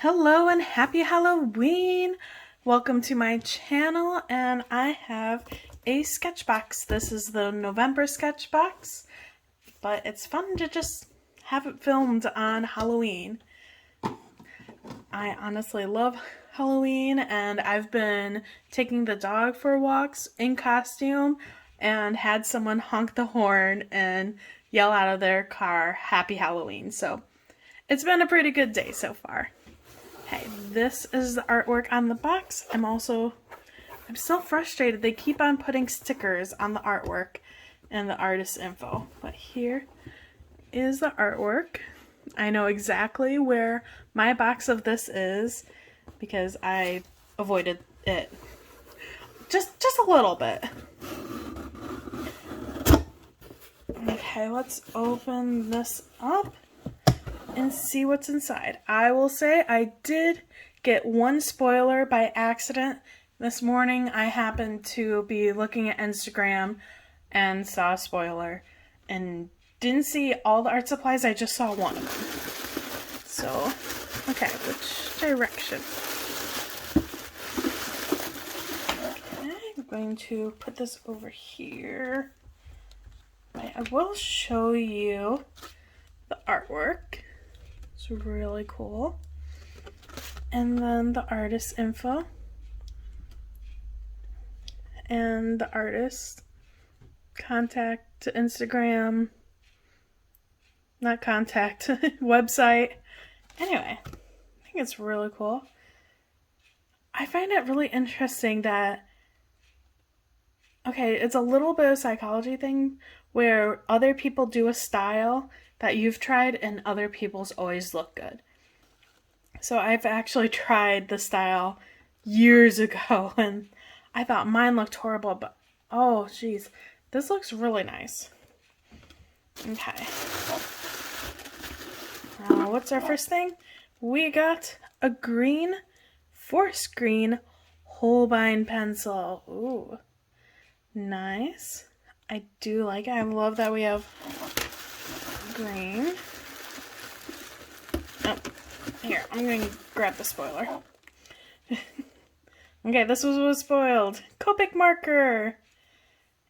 Hello and happy Halloween! Welcome to my channel, and I have a sketchbox. This is the November sketchbox, but it's fun to just have it filmed on Halloween. I honestly love Halloween, and I've been taking the dog for walks in costume and had someone honk the horn and yell out of their car, "Happy Halloween." So it's been a pretty good day so far. Okay, this is the artwork on the box. I'm so frustrated. They keep on putting stickers on the artwork and the artist info. But here is the artwork. I know exactly where my box of this is because I avoided it just a little bit. Okay, let's open this up and see what's inside. I will say I did get one spoiler by accident. This morning I happened to be looking at Instagram and saw a spoiler and didn't see all the art supplies, I just saw one of them. So, okay, which direction? Okay, I'm going to put this over here. I will show you the artwork. It's really cool. And then the artist info. And the artist. Contact, Instagram. Not contact, website. Anyway, I think it's really cool. I find it really interesting that, okay, it's a little bit of a psychology thing where other people do a style that you've tried and other people's always look good. So I've actually tried the style years ago and I thought mine looked horrible, but oh geez, this looks really nice. Okay. Now what's our first thing? We got a green forest green Holbien pencil. Ooh, nice. I do like it. I love that we have green. Oh, here, I'm going to grab the spoiler. Okay, this was spoiled. Copic marker!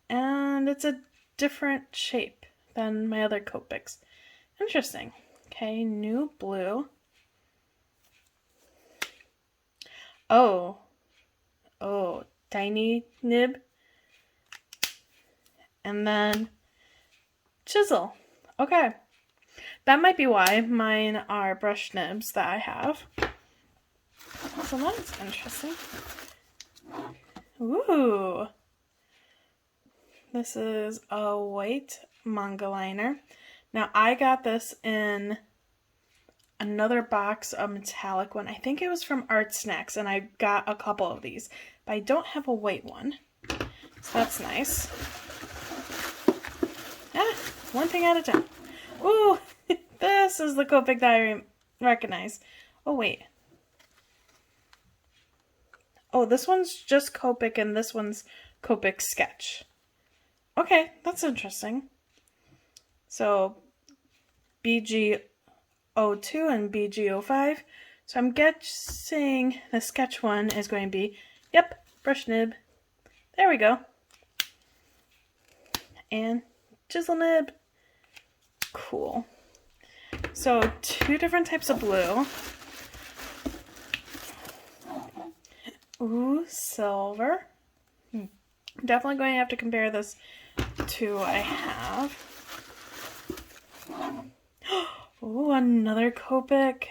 And it's a different shape than my other Copics. Interesting. Okay, new blue. Oh, tiny nib. And then chisel. Okay. That might be why mine are brush nibs that I have. So that's interesting. Ooh. This is a white manga liner. Now I got this in another box, a metallic one. I think it was from Art Snacks, and I got a couple of these. But I don't have a white one. So that's nice. One thing at a time. Ooh, this is the Copic that I recognize. Oh, wait. Oh, this one's just Copic and this one's Copic Sketch. Okay, that's interesting. So, BG02 and BG05. So I'm guessing the Sketch one is going to be, yep, brush nib. There we go. And chisel nib. Cool. So two different types of blue. Ooh, silver. Definitely going to have to compare this to what I have. Ooh, another Copic.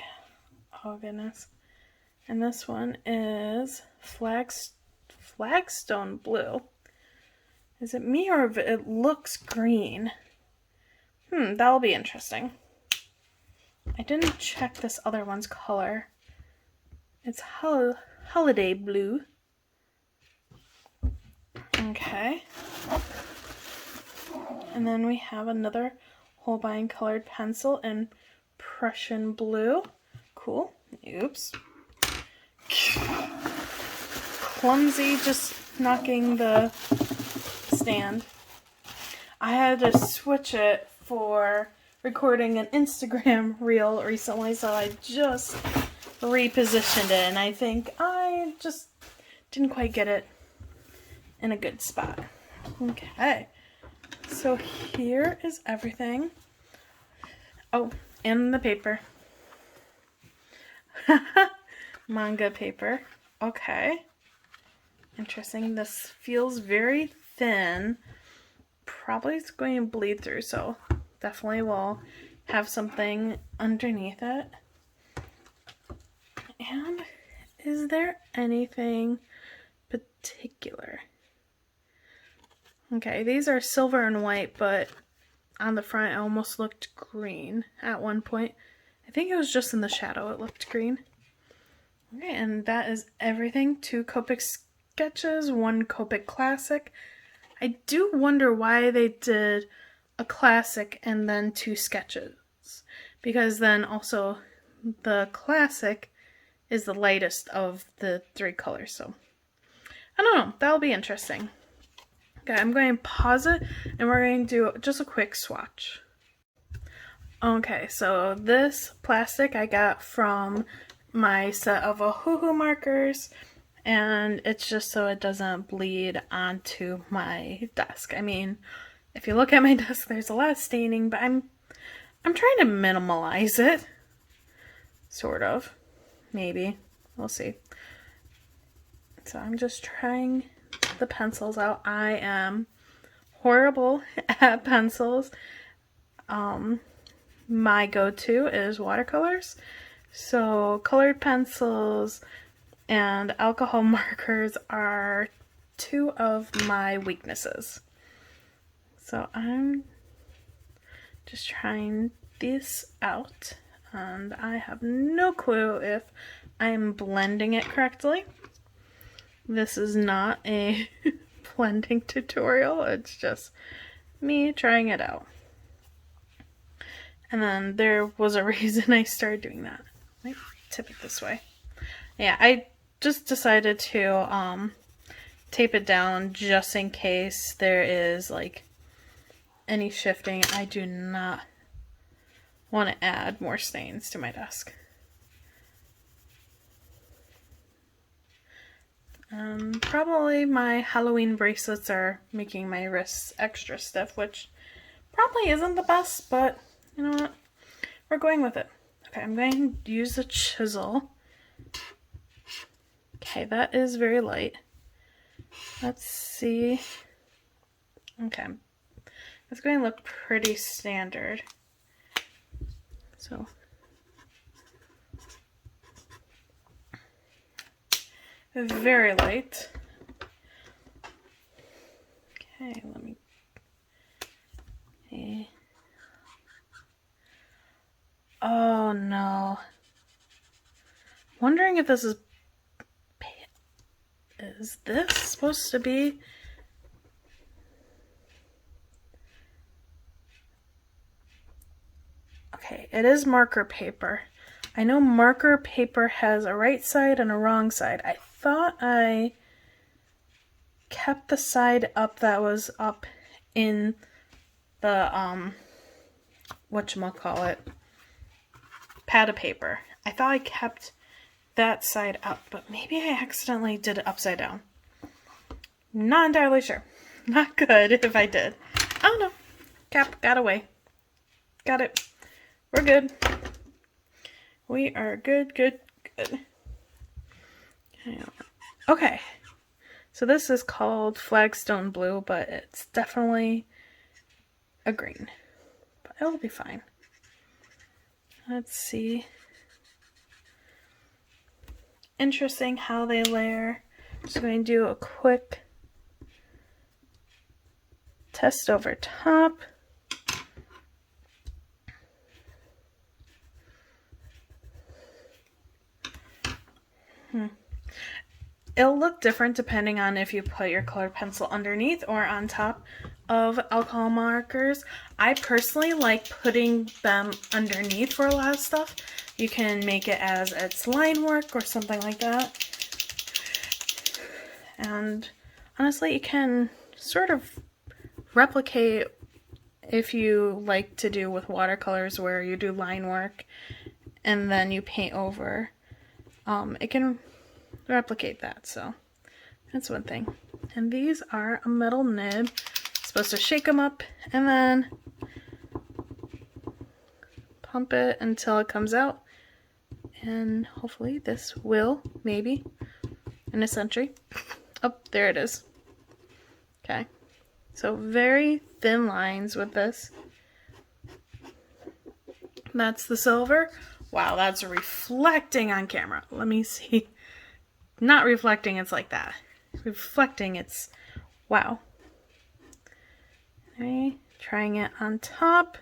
Oh goodness. And this one is Flagstone blue. Is it me or it looks green? That'll be interesting. I didn't check this other one's color. It's holiday blue. Okay. And then we have another Holbein colored pencil in Prussian blue. Cool. Oops. Clumsy, just knocking the stand. I had to switch it for recording an Instagram reel recently, so I just repositioned it, and I think I just didn't quite get it in a good spot. Okay, so here is everything. Oh, and the paper. Manga paper. Okay. Interesting. This feels very thin. Probably it's going to bleed through, so definitely will have something underneath it. And is there anything particular? Okay, these are silver and white, but on the front it almost looked green at one point. I think it was just in the shadow it looked green. Okay, and that is everything. 2 Copic sketches, 1 Copic classic. I do wonder why they did a classic and then 2 sketches, because then also the classic is the lightest of the 3 colors, so I don't know, that'll be interesting. Okay, I'm going to pause it and we're going to do just a quick swatch. Okay, so this plastic I got from my set of Ohuhu markers, and it's just so it doesn't bleed onto my desk. I mean, if you look at my desk, there's a lot of staining, but I'm trying to minimalize it. Sort of. Maybe. We'll see. So I'm just trying the pencils out. I am horrible at pencils. My go-to is watercolors. So colored pencils and alcohol markers are 2 of my weaknesses. So I'm just trying this out, and I have no clue if I'm blending it correctly. This is not a blending tutorial, it's just me trying it out. And then there was a reason I started doing that. Let me tip it this way. Yeah, I just decided to tape it down just in case there is like any shifting. I do not want to add more stains to my desk. Probably my Halloween bracelets are making my wrists extra stiff, which probably isn't the best, but you know what? We're going with it. Okay, I'm going to use a chisel. Okay, that is very light. Let's see. Okay, it's going to look pretty standard. So, very light. Okay, let me. Okay. Oh no. Wondering if this is this supposed to be? Okay, it is marker paper. I know marker paper has a right side and a wrong side. I thought I kept the side up that was up in the whatchamacallit, pad of paper. I thought I kept that side up, but maybe I accidentally did it upside down. Not entirely sure. Not good if I did. I don't know. Cap got away. Got it. We're good. We are good, good, good. Okay. So this is called Flagstone blue, but it's definitely a green. But it'll be fine. Let's see. Interesting how they layer. Just going to do a quick test over top. It'll look different depending on if you put your colored pencil underneath or on top of alcohol markers. I personally like putting them underneath for a lot of stuff. You can make it as it's line work or something like that. And honestly, you can sort of replicate if you like to do with watercolors where you do line work and then you paint over it can replicate that, so that's one thing. And these are a metal nib. Supposed to shake them up and then pump it until it comes out, and hopefully this will, maybe, in a century. Oh, there it is. Okay, so very thin lines with this. That's the silver. Wow, that's reflecting on camera. Let me see. Not reflecting, it's like that. Reflecting, it's wow. Okay, trying it on top.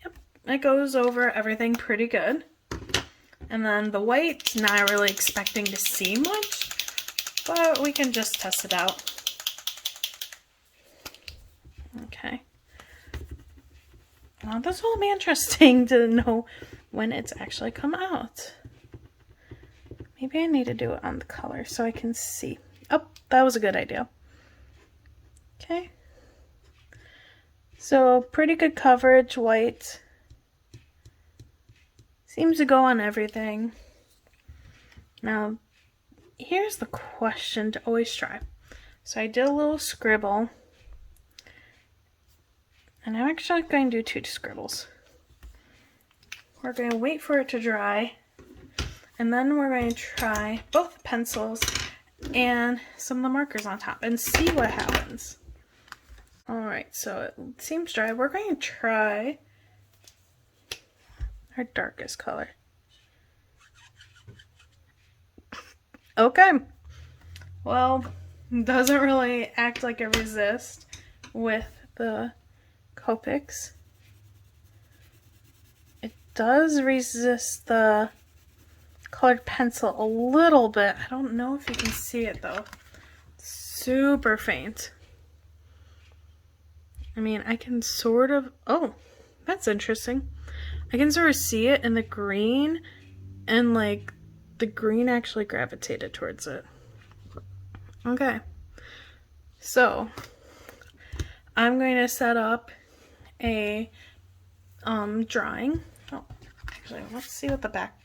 Yep, it goes over everything pretty good. And then the white, not really expecting to see much, but we can just test it out. Okay. Well, this will be interesting to know when it's actually come out. Maybe I need to do it on the color so I can see. Oh, that was a good idea. Okay. So pretty good coverage, white. Seems to go on everything. Now, here's the question to always try. So I did a little scribble. And I'm actually going to do 2 scribbles. We're going to wait for it to dry. And then we're going to try both pencils and some of the markers on top and see what happens. Alright, so it seems dry. We're going to try our darkest color. Okay. Well, doesn't really act like a resist with the Copics. It does resist the colored pencil a little bit. I don't know if you can see it though. Super faint. I mean, I can sort of, oh, that's interesting. I can sort of see it in the green, and like the green actually gravitated towards it. Okay. So I'm going to set up a drawing. Oh, actually, let's see what the back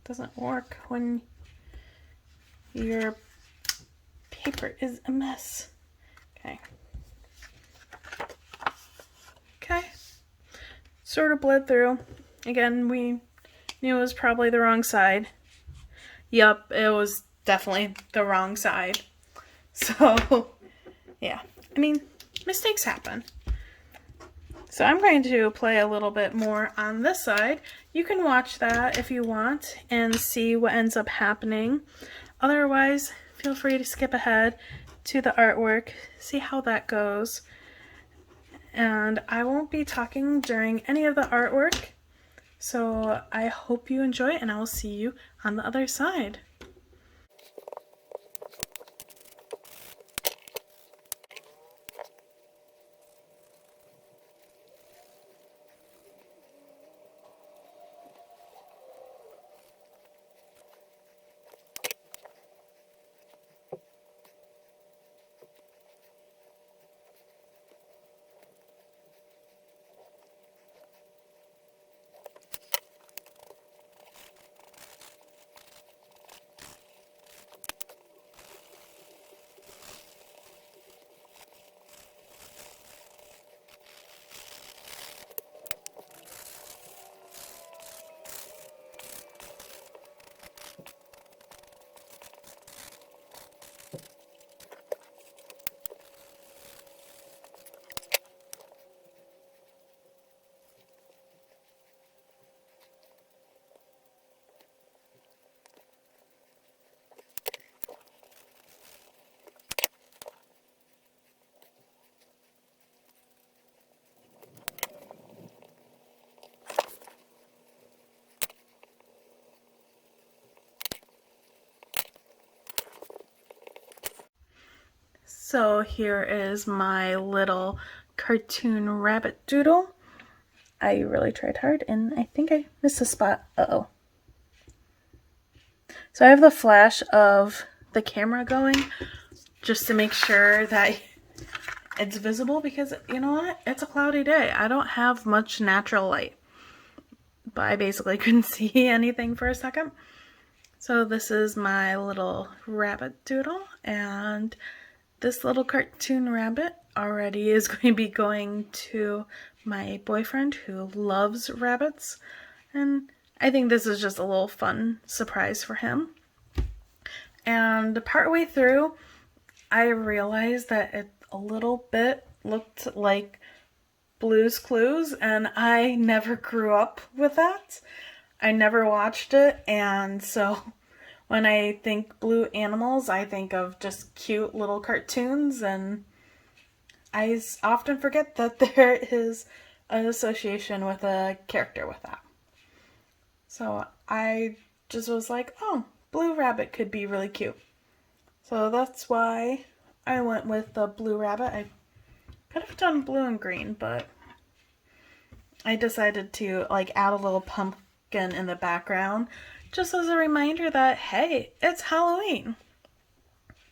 doesn't work when your paper is a mess. Okay. Okay. Sort of bled through. Again, we knew it was probably the wrong side. Yup, it was definitely the wrong side. So, yeah. I mean, mistakes happen. So I'm going to play a little bit more on this side. You can watch that if you want and see what ends up happening. Otherwise, feel free to skip ahead to the artwork, see how that goes. And I won't be talking during any of the artwork. So I hope you enjoy it, and I will see you on the other side. So here is my little cartoon rabbit doodle. I really tried hard and I think I missed a spot. Uh-oh. So I have the flash of the camera going just to make sure that it's visible because, you know what? It's a cloudy day. I don't have much natural light. But I basically couldn't see anything for a second. So this is my little rabbit doodle, and this little cartoon rabbit already is going to be going to my boyfriend who loves rabbits, and I think this is just a little fun surprise for him. And partway through, I realized that it a little bit looked like Blue's Clues, and I never grew up with that. I never watched it, and so when I think blue animals, I think of just cute little cartoons, and I often forget that there is an association with a character with that. So I just was like, oh, Blue Rabbit could be really cute. So that's why I went with the Blue Rabbit. I could have done blue and green, but I decided to like add a little pumpkin in the background just as a reminder that, hey, it's Halloween.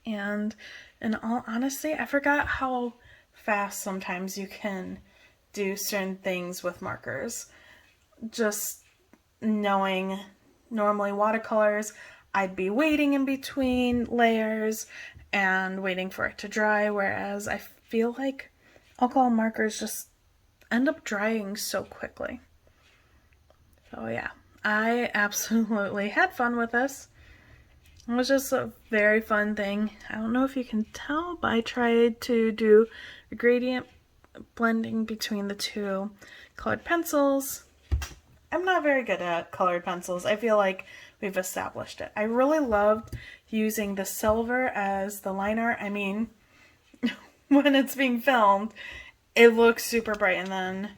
And in all honesty, I forgot how fast sometimes you can do certain things with markers. Just knowing normally watercolors, I'd be waiting in between layers and waiting for it to dry, whereas I feel like alcohol markers just end up drying so quickly. So yeah, I absolutely had fun with this. It was just a very fun thing. I don't know if you can tell, but I tried to do a gradient blending between the two colored pencils. I'm not very good at colored pencils. I feel like we've established it. I really loved using the silver as the liner. I mean, when it's being filmed, it looks super bright, and then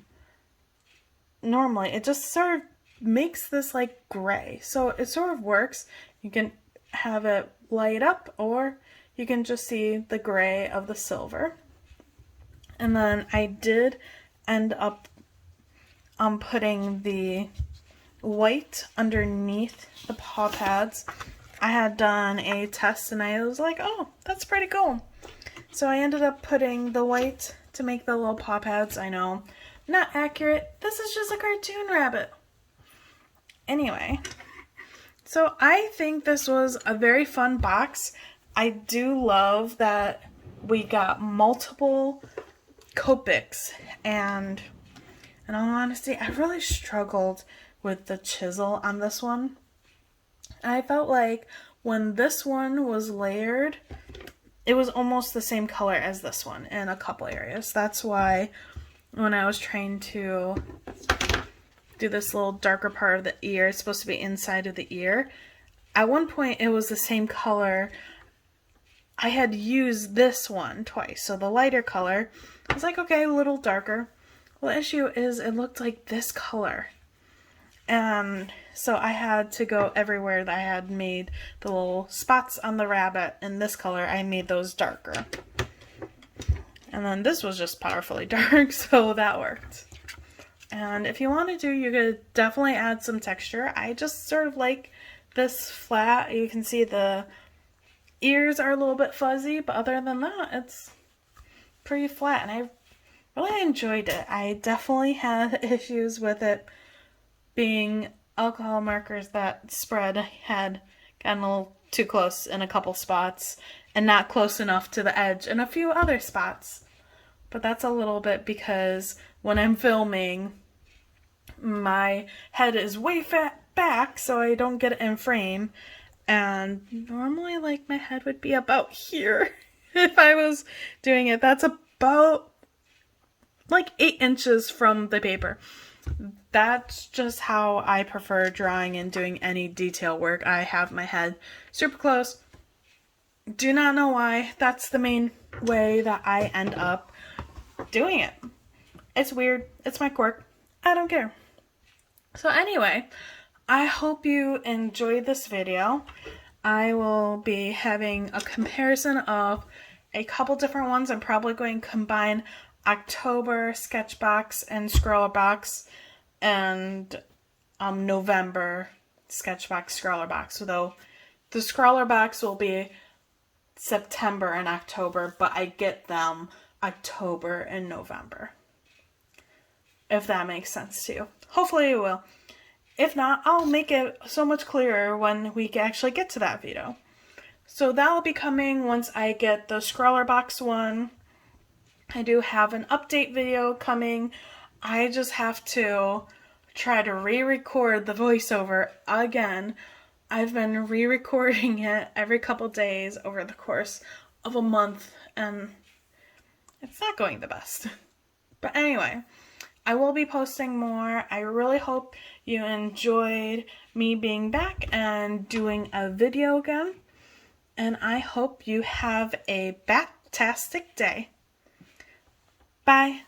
normally it just sort of makes this like gray. So it sort of works. You can have it light up, or you can just see the gray of the silver. And then I did end up putting the white underneath the paw pads. I had done a test and I was like, oh, that's pretty cool. So I ended up putting the white to make the little paw pads. I know, not accurate. This is just a cartoon rabbit. Anyway, so I think this was a very fun box. I do love that we got multiple Copics, and in all honesty, I really struggled with the chisel on this one. I felt like when this one was layered, it was almost the same color as this one in a couple areas. That's why when I was trying to do this little darker part of the ear, it's supposed to be inside of the ear, at one point it was the same color. I had used this one twice, so the lighter color, I was like, okay, a little darker. Well, the issue is it looked like this color. And so I had to go everywhere that I had made the little spots on the rabbit in this color, I made those darker. And then this was just powerfully dark, so that worked. And if you wanted to, you could definitely add some texture. I just sort of like this flat. You can see the ears are a little bit fuzzy, but other than that, it's pretty flat. And I really enjoyed it. I definitely had issues with it being alcohol markers that spread had gotten a little too close in a couple spots and not close enough to the edge in a few other spots. But that's a little bit because when I'm filming, my head is way back so I don't get it in frame. And normally, like, my head would be about here if I was doing it. That's about like 8 inches from the paper. That's just how I prefer drawing and doing any detail work. I have my head super close. Do not know why. That's the main way that I end up doing it. It's weird. It's my quirk. I don't care. So anyway, I hope you enjoyed this video. I will be having a comparison of a couple different ones. I'm probably going to combine October SketchBox and Scrawlrbox and November SketchBox Scrawlrbox. Though the Scrawlrbox will be September and October, but I get them October and November. If that makes sense to you. Hopefully it will. If not, I'll make it so much clearer when we actually get to that video. So that will be coming once I get the Scrawler Box one. I do have an update video coming. I just have to try to re-record the voiceover again. I've been re-recording it every couple days over the course of a month, and it's not going the best. But anyway, I will be posting more. I really hope you enjoyed me being back and doing a video again. And I hope you have a bat-tastic day. Bye.